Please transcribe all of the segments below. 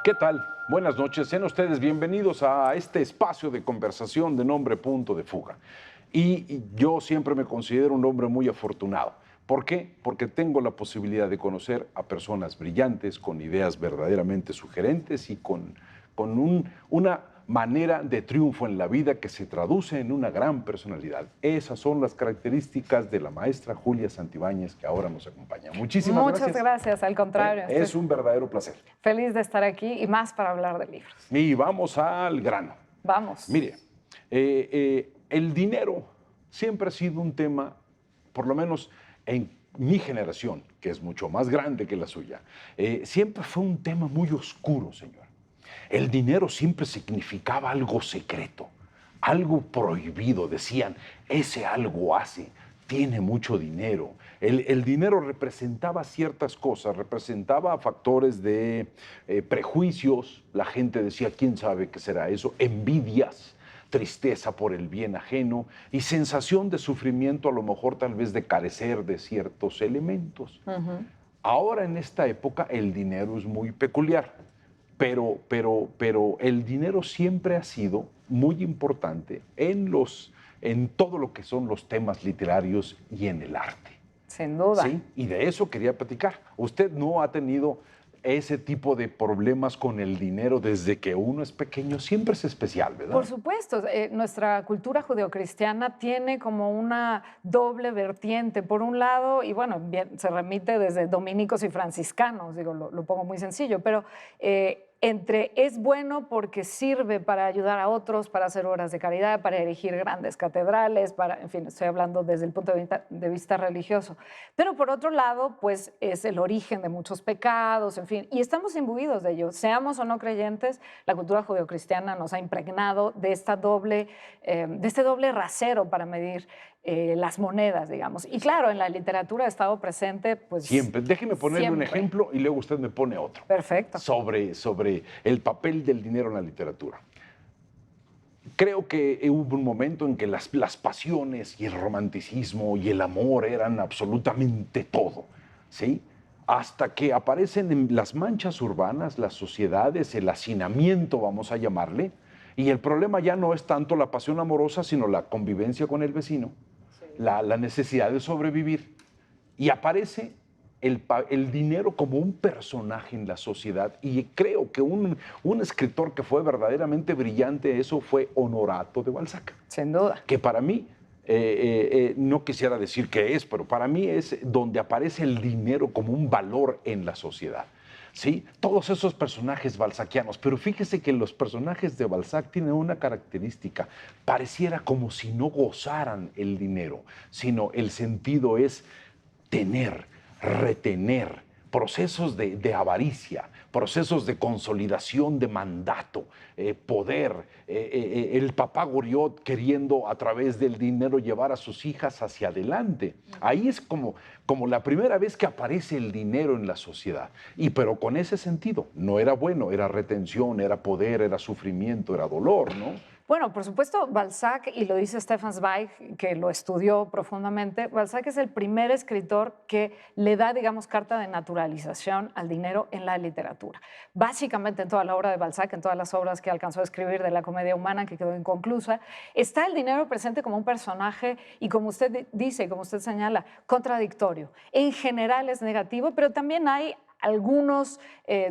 ¿Qué tal? Buenas noches. Sean ustedes bienvenidos a este espacio de conversación de nombre Punto de Fuga. Y yo siempre me considero un hombre muy afortunado. ¿Por qué? Porque tengo la posibilidad de conocer a personas brillantes, con ideas verdaderamente sugerentes y con una manera de triunfo en la vida que se traduce en una gran personalidad. Esas son las características de la maestra Julia Santibáñez, que ahora nos acompaña. Muchísimas Muchas gracias. gracias, al contrario. Es Estoy un verdadero placer. feliz de estar aquí y más para hablar de libros. Y vamos al grano. Vamos. Mire, el dinero siempre ha sido un tema, por lo menos en mi generación, que es mucho más grande que la suya, siempre fue un tema muy oscuro, señor. El dinero siempre significaba algo secreto, algo prohibido. Decían, ese algo hace, tiene mucho dinero. El dinero representaba ciertas cosas, representaba factores de prejuicios. La gente decía, ¿quién sabe qué será eso? Envidias, tristeza por el bien ajeno y sensación de sufrimiento, a lo mejor tal vez de carecer de ciertos elementos. Ahora en esta época el dinero es muy peculiar, pero el dinero siempre ha sido muy importante en todo lo que son los temas literarios y en el arte. Sin duda. ¿Sí? Y de eso quería platicar. Usted no ha tenido ese tipo de problemas con el dinero desde que uno es pequeño, siempre es especial, ¿verdad? Por supuesto, nuestra cultura judeocristiana tiene como una doble vertiente. Por un lado, y bueno, bien, se remite desde dominicos y franciscanos, digo, lo pongo muy sencillo, pero entre es bueno porque sirve para ayudar a otros, para hacer obras de caridad, para erigir grandes catedrales, en fin, estoy hablando desde el punto de vista religioso. Pero por otro lado, pues es el origen de muchos pecados, en fin, y estamos imbuidos de ello. Seamos o no creyentes, la cultura judeocristiana nos ha impregnado de este doble rasero para medir las monedas, digamos. Y claro, en la literatura ha estado presente, pues... Siempre. Déjeme ponerle un siempre. ejemplo y luego usted me pone otro. Perfecto. Sobre el papel del dinero en la literatura. Creo que hubo un momento en que las pasiones y el romanticismo y el amor eran absolutamente todo, ¿sí? Hasta que aparecen en las manchas urbanas, las sociedades, el hacinamiento, vamos a llamarle, y el problema ya no es tanto la pasión amorosa, sino la convivencia con el vecino, la necesidad de sobrevivir. Y aparece el dinero como un personaje en la sociedad. Y creo que un escritor que fue verdaderamente brillante, eso fue Honorato de Balzac. Sin duda. Que para mí, no quisiera decir qué es, pero para mí es donde aparece el dinero como un valor en la sociedad. ¿Sí? Todos esos personajes balzaquianos, pero fíjese que los personajes de Balzac tienen una característica, pareciera como si no gozaran el dinero, sino el sentido es tener, retener, procesos de avaricia, procesos de consolidación de mandato, poder, el papá Goriot queriendo a través del dinero llevar a sus hijas hacia adelante. Ahí es como la primera vez que aparece el dinero en la sociedad. Pero con ese sentido, no era bueno, era retención, era poder, era sufrimiento, era dolor, ¿no? Bueno, por supuesto, Balzac, y lo dice Stefan Zweig, que lo estudió profundamente, Balzac es el primer escritor que le da, digamos, carta de naturalización al dinero en la literatura. Básicamente en toda la obra de Balzac, en todas las obras que alcanzó a escribir de la comedia humana, que quedó inconclusa, está el dinero presente como un personaje y, como usted dice, como usted señala, contradictorio. En general es negativo, pero también hay algunos,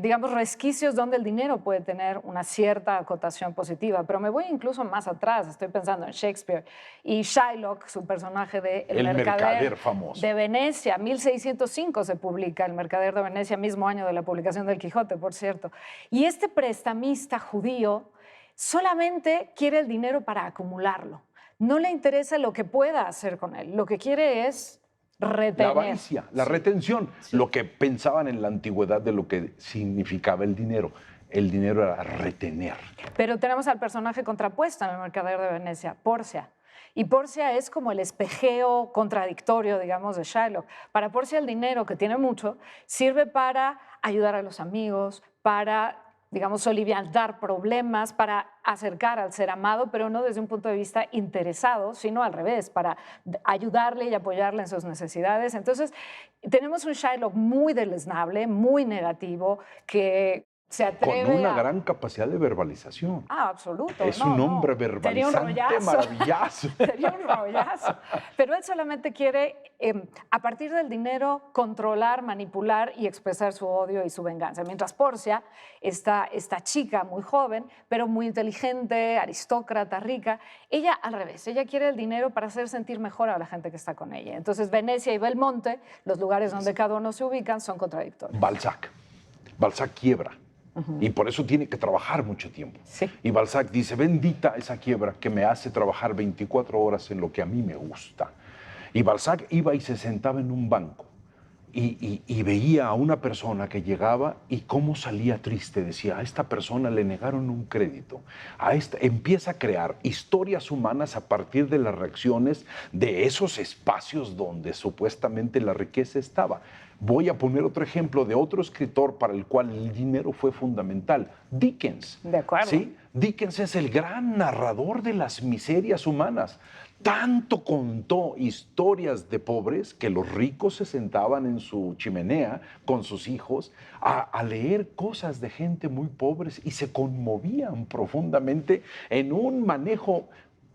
digamos, resquicios donde el dinero puede tener una cierta acotación positiva. Pero me voy incluso más atrás, estoy pensando en Shakespeare y Shylock, su personaje de El Mercader famoso de Venecia. 1605 se publica El Mercader de Venecia, mismo año de la publicación del Quijote, por cierto. Y este prestamista judío solamente quiere el dinero para acumularlo. No le interesa lo que pueda hacer con él. Lo que quiere es retener. La avaricia, la retención, lo que pensaban en la antigüedad de lo que significaba el dinero. El dinero era retener. Pero tenemos al personaje contrapuesto en El Mercader de Venecia, Porcia. Y Porcia es como el espejeo contradictorio, digamos, de Shylock. Para Porcia el dinero, que tiene mucho, sirve para ayudar a los amigos, para, digamos, soliviantar problemas, para acercar al ser amado, pero no desde un punto de vista interesado, sino al revés, para ayudarle y apoyarle en sus necesidades. Entonces, tenemos un Shylock muy deleznable, muy negativo, que se atreve con una a... gran capacidad de verbalización. Ah, absoluto. Es no, un hombre no. Sería un verbalizante rollazo. maravilloso. Sería un rollazo. Pero él solamente quiere, a partir del dinero, controlar, manipular y expresar su odio y su venganza. Mientras Portia, esta chica muy joven, pero muy inteligente, aristócrata, rica, ella al revés. Ella quiere el dinero para hacer sentir mejor a la gente que está con ella. Entonces, Venecia y Belmonte, los lugares donde cada uno se ubican, son contradictorios. Balzac quiebra. Y por eso tiene que trabajar mucho tiempo. Sí. Y Balzac dice, bendita esa quiebra que me hace trabajar 24 horas en lo que a mí me gusta. Y Balzac iba y se sentaba en un banco y veía a una persona que llegaba y cómo salía triste. Decía, a esta persona le negaron un crédito. Empieza a crear historias humanas a partir de las reacciones de esos espacios donde supuestamente la riqueza estaba. Voy a poner otro ejemplo de otro escritor para el cual el dinero fue fundamental, Dickens. De acuerdo. ¿Sí? Dickens es el gran narrador de las miserias humanas. Tanto contó historias de pobres que los ricos se sentaban en su chimenea con sus hijos a leer cosas de gente muy pobres y se conmovían profundamente en un manejo,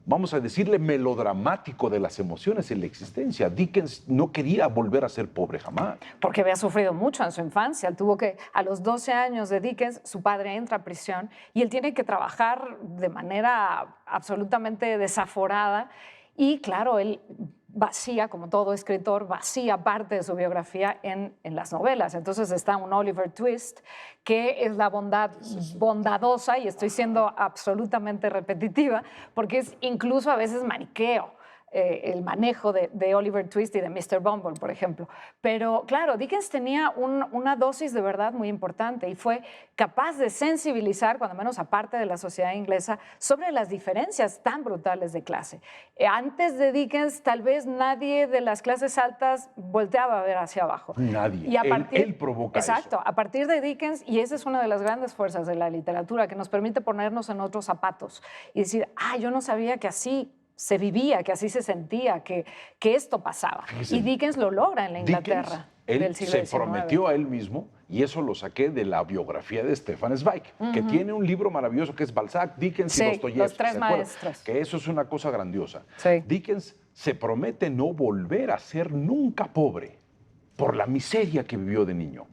vamos a decirle, melodramático de las emociones en la existencia. Dickens no quería volver a ser pobre jamás. Porque había sufrido mucho en su infancia. Tuvo que, a los 12 años de Dickens, su padre entra a prisión y él tiene que trabajar de manera absolutamente desaforada. Y claro, él vacía, como todo escritor, vacía parte de su biografía en las novelas. Entonces está un Oliver Twist, que es la bondad bondadosa, y estoy siendo absolutamente repetitiva, porque es incluso a veces maniqueo. El manejo de Oliver Twist y de Mr. Bumble, por ejemplo. Pero claro, Dickens tenía una dosis de verdad muy importante y fue capaz de sensibilizar, cuando menos aparte de la sociedad inglesa, sobre las diferencias tan brutales de clase. Antes de Dickens, tal vez nadie de las clases altas volteaba a ver hacia abajo. Nadie. Y Él provoca exacto, eso. A partir de Dickens, y esa es una de las grandes fuerzas de la literatura, que nos permite ponernos en otros zapatos y decir, yo no sabía que así se vivía, que así se sentía, que esto pasaba. Fíjese, y Dickens lo logra en la Inglaterra del siglo Él XIX. se prometió a él mismo, y eso lo saqué de la biografía de Stefan Zweig, que tiene un libro maravilloso que es Balzac, Dickens y Dostoyevsky. Los tres maestros. Que eso es una cosa grandiosa. Sí. Dickens se promete no volver a ser nunca pobre por la miseria que vivió de niño.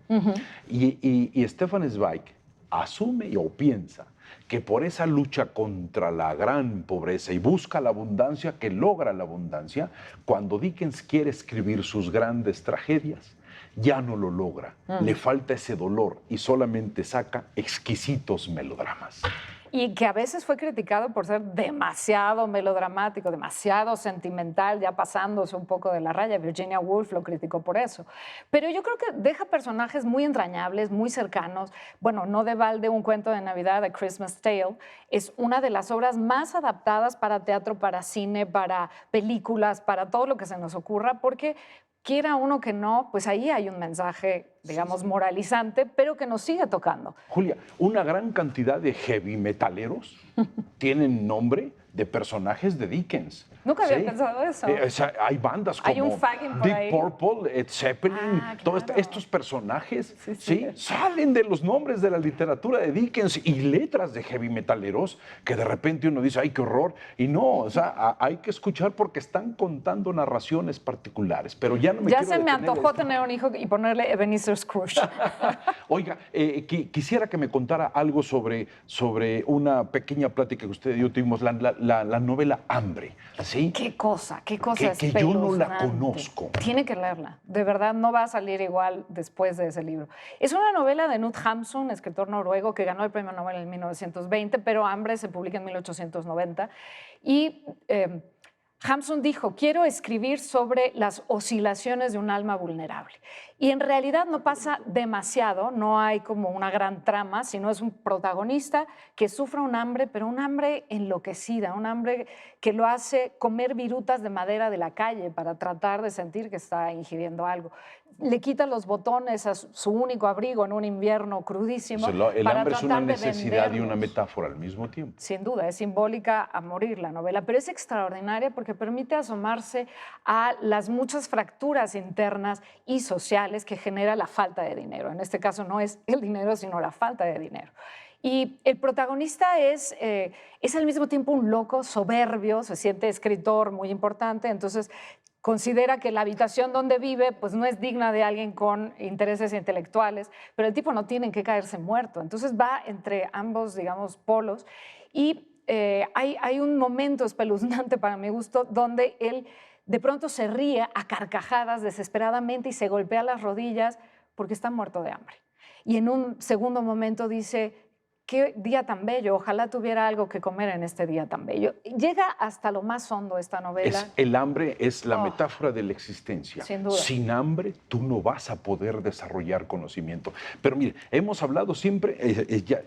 Y Stefan Zweig asume o piensa que por esa lucha contra la gran pobreza y busca la abundancia, que logra la abundancia, cuando Dickens quiere escribir sus grandes tragedias, ya no lo logra. Le falta ese dolor y solamente saca exquisitos melodramas. Y que a veces fue criticado por ser demasiado melodramático, demasiado sentimental, ya pasándose un poco de la raya. Virginia Woolf lo criticó por eso. Pero yo creo que deja personajes muy entrañables, muy cercanos. Bueno, no de balde Un cuento de Navidad, A Christmas Tale, es una de las obras más adaptadas para teatro, para cine, para películas, para todo lo que se nos ocurra, porque quiera uno que no, pues ahí hay un mensaje, digamos, moralizante, pero que nos sigue tocando. Julia, una gran cantidad de heavy metaleros tienen nombre de personajes de Dickens. Nunca había pensado eso. Hay bandas como Hay un Fagin por Deep ahí. Purple, Led Zeppelin, todos estos personajes salen de los nombres de la literatura de Dickens y letras de heavy metaleros que de repente uno dice, ¡ay, qué horror! Y no, o sea, hay que escuchar porque están contando narraciones particulares, pero ya no me Ya quiero se me detener antojó en esto. tener un hijo y ponerle Ebenezer Scrooge. Oiga, quisiera que me contara algo sobre una pequeña plática que usted y yo tuvimos, la novela Hambre, ¿sí? Qué cosa que yo no la espeluznante. conozco. Tiene que leerla. De verdad, no va a salir igual después de ese libro. Es una novela de Knut Hamsun, escritor noruego que ganó el premio Nobel en 1920, pero Hambre se publica en 1890. Y Hamsun dijo, quiero escribir sobre las oscilaciones de un alma vulnerable. Y en realidad no pasa demasiado, no hay como una gran trama, sino es un protagonista que sufre un hambre, pero un hambre enloquecida, un hambre que lo hace comer virutas de madera de la calle para tratar de sentir que está ingiriendo algo. le quita los botones a su único abrigo en un invierno crudísimo. O sea, el para hambre es una tratar de necesidad y una vendernos. metáfora al mismo tiempo. Sin duda, es simbólica a morir la novela, pero es extraordinaria porque permite asomarse a las muchas fracturas internas y sociales que genera la falta de dinero. En este caso no es el dinero, sino la falta de dinero. Y el protagonista es al mismo tiempo un loco soberbio, se siente escritor muy importante, entonces considera que la habitación donde vive pues no es digna de alguien con intereses intelectuales, pero el tipo no tiene que caerse muerto. Entonces va entre ambos, digamos, polos y hay un momento espeluznante para mi gusto donde él de pronto se ríe a carcajadas desesperadamente y se golpea las rodillas porque está muerto de hambre. Y en un segundo momento dice: qué día tan bello, ojalá tuviera algo que comer en este día tan bello. Llega hasta lo más hondo esta novela. El hambre es la metáfora de la existencia. Sin duda. Sin hambre tú no vas a poder desarrollar conocimiento. Pero mire, hemos hablado siempre,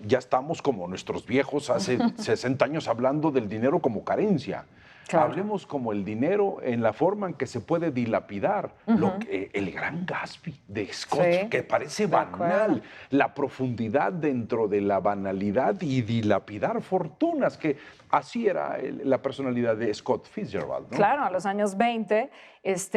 ya estamos como nuestros viejos hace 60 años hablando del dinero como carencia. Claro. Hablemos como el dinero en la forma en que se puede dilapidar. El gran Gatsby de Scott, sí, que parece banal, la profundidad dentro de la banalidad y dilapidar fortunas, que así era la personalidad de Scott Fitzgerald, ¿no? Claro, a los años 20,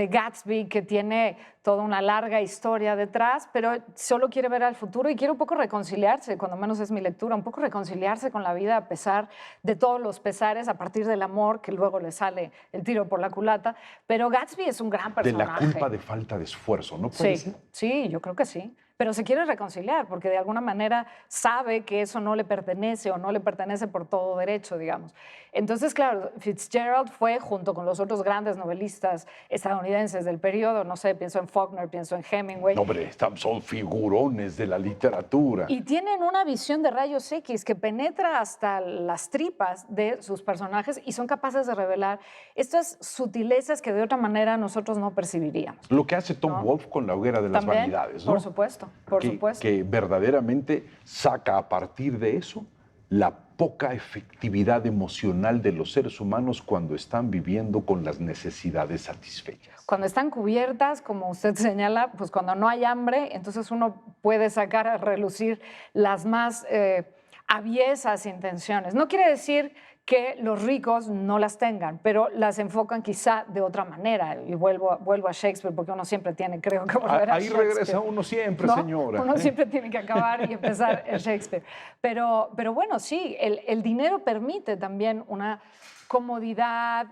Gatsby, que tiene toda una larga historia detrás, pero solo quiere ver al futuro y quiere un poco reconciliarse, cuando menos es mi lectura, un poco reconciliarse con la vida a pesar de todos los pesares, a partir del amor, que luego le sale el tiro por la culata. Pero Gatsby es un gran personaje. De la culpa de falta de esfuerzo, ¿no puede ser? Sí, yo creo que sí. Pero se quiere reconciliar porque de alguna manera sabe que eso no le pertenece o no le pertenece por todo derecho, digamos. Entonces, claro, Fitzgerald fue, junto con los otros grandes novelistas estadounidenses del periodo, no sé, pienso en Faulkner, pienso en Hemingway. No, hombre, son figurones de la literatura. Y tienen una visión de rayos X que penetra hasta las tripas de sus personajes y son capaces de revelar estas sutilezas que de otra manera nosotros no percibiríamos. Lo que hace Tom Wolfe con La hoguera de las vanidades, ¿no? Por supuesto. Por supuesto. Que verdaderamente saca a partir de eso la poca efectividad emocional de los seres humanos cuando están viviendo con las necesidades satisfechas. Cuando están cubiertas, como usted señala, pues cuando no hay hambre, entonces uno puede sacar a relucir las más aviesas intenciones. No quiere decir que los ricos no las tengan, pero las enfocan quizá de otra manera. Y vuelvo a Shakespeare, porque uno siempre tiene, creo que volver a Shakespeare. Ahí regresa uno siempre, ¿no? Señora. Uno siempre tiene que acabar y empezar en Shakespeare. Pero bueno, sí, el dinero permite también una comodidad,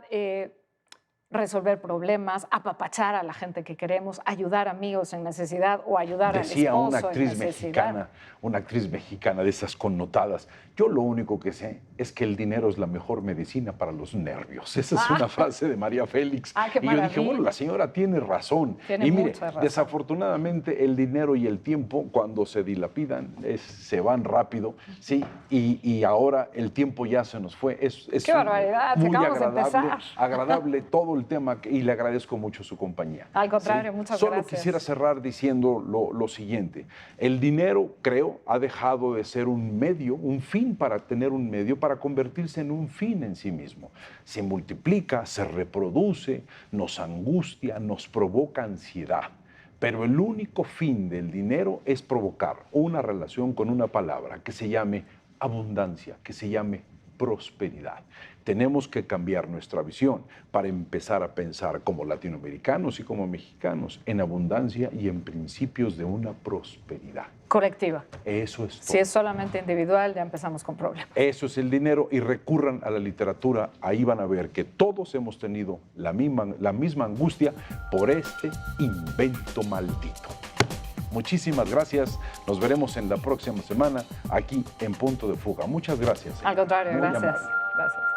resolver problemas, apapachar a la gente que queremos, ayudar a amigos en necesidad o ayudar al esposo en necesidad. Una actriz mexicana de esas connotadas: yo lo único que sé es que el dinero es la mejor medicina para los nervios. Esa es una frase de María Félix. Qué y yo dije, bueno, la señora tiene razón. Tiene y mire, mucha razón. Desafortunadamente el dinero y el tiempo, cuando se dilapidan, se van rápido, ¿sí? Y ahora el tiempo ya se nos fue. ¡Qué barbaridad! Muy agradable todo el tema, y le agradezco mucho su compañía. Al contrario, ¿sí? Muchas gracias. Solo quisiera cerrar diciendo lo siguiente. El dinero, creo, ha dejado de ser un medio, un fin para tener un medio, para convertirse en un fin en sí mismo. Se multiplica, se reproduce, nos angustia, nos provoca ansiedad. Pero el único fin del dinero es provocar una relación con una palabra que se llame abundancia, que se llame prosperidad. Tenemos que cambiar nuestra visión para empezar a pensar como latinoamericanos y como mexicanos en abundancia y en principios de una prosperidad colectiva. Eso es todo. Si es solamente individual, ya empezamos con problemas. Eso es el dinero, y recurran a la literatura. Ahí van a ver que todos hemos tenido la misma angustia por este invento maldito. Muchísimas gracias. Nos veremos en la próxima semana aquí en Punto de Fuga. Muchas gracias. Al contrario, gracias. Amable. Gracias.